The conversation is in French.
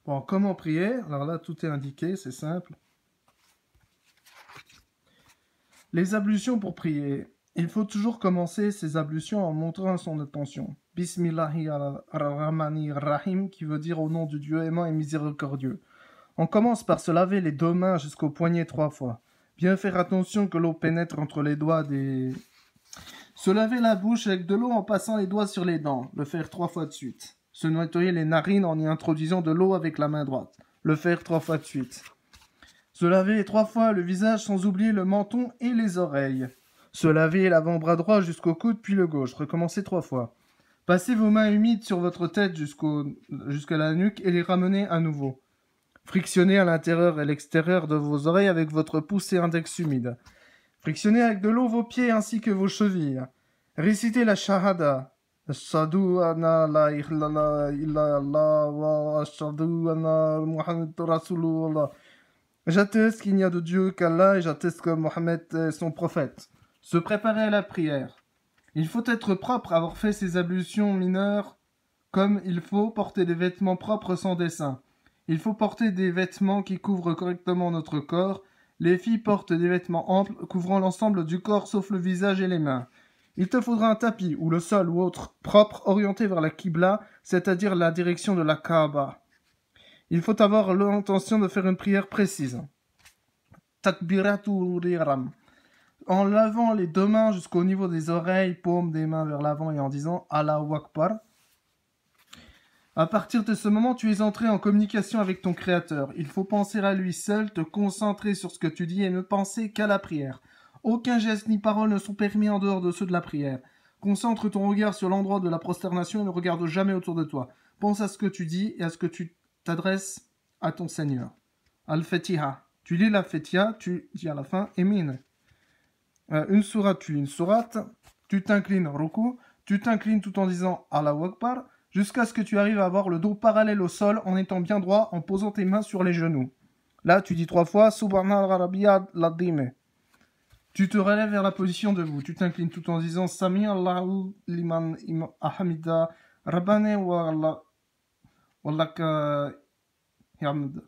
Bon, comment prier? Alors là, tout est indiqué, c'est simple. Les ablutions pour prier. Il faut toujours commencer ces ablutions en montrant son intention. Bismillahirrahmanirrahim, qui veut dire au nom du Dieu aimant et miséricordieux. On commence par se laver les deux mains jusqu'au poignet 3 fois. Bien faire attention que l'eau pénètre entre les doigts des... Se laver la bouche avec de l'eau en passant les doigts sur les dents. Le faire 3 fois de suite. Se nettoyer les narines en y introduisant de l'eau avec la main droite. Le faire 3 fois de suite. Se laver 3 fois le visage sans oublier le menton et les oreilles. Se laver l'avant-bras droit jusqu'au coude puis le gauche. Recommencez 3 fois. Passez vos mains humides sur votre tête jusqu'à la nuque et les ramenez à nouveau. Frictionnez à l'intérieur et l'extérieur de vos oreilles avec votre pouce et index humide. Frictionnez avec de l'eau vos pieds ainsi que vos chevilles. Récitez la shahada. Ashhadu anna la ilaha illallah wa ashhadu anna Muhammadur Rasulullah. J'atteste qu'il n'y a de Dieu qu'Allah et j'atteste que Mohammed est son prophète. Se préparer à la prière. Il faut être propre, avoir fait ses ablutions mineures comme il faut, porter des vêtements propres sans dessin. Il faut porter des vêtements qui couvrent correctement notre corps. Les filles portent des vêtements amples couvrant l'ensemble du corps sauf le visage et les mains. Il te faudra un tapis ou le sol ou autre propre orienté vers la Qibla, c'est-à-dire la direction de la Kaaba. Il faut avoir l'intention de faire une prière précise. Takbiratul ihram. En lavant les deux mains jusqu'au niveau des oreilles, paumes des mains vers l'avant et en disant Allahu Akbar. À partir de ce moment, tu es entré en communication avec ton Créateur. Il faut penser à lui seul, te concentrer sur ce que tu dis et ne penser qu'à la prière. Aucun geste ni parole ne sont permis en dehors de ceux de la prière. Concentre ton regard sur l'endroit de la prosternation et ne regarde jamais autour de toi. Pense à ce que tu dis et à ce que tu t'adresses à ton Seigneur. Al-Fatiha. Tu lis la Fatiha, tu dis à la fin Emin. Une sourate, tu lis une sourate, tu t'inclines ruku, tu t'inclines tout en disant Allahu Akbar, jusqu'à ce que tu arrives à avoir le dos parallèle au sol en étant bien droit, en posant tes mains sur les genoux. Là, tu dis 3 fois Subhanallah Rabbiyad Ladime. Tu te relèves vers la position debout, tu t'inclines tout en disant Sami Allahu liman Ahamida Rabbane wa Laka Hamd.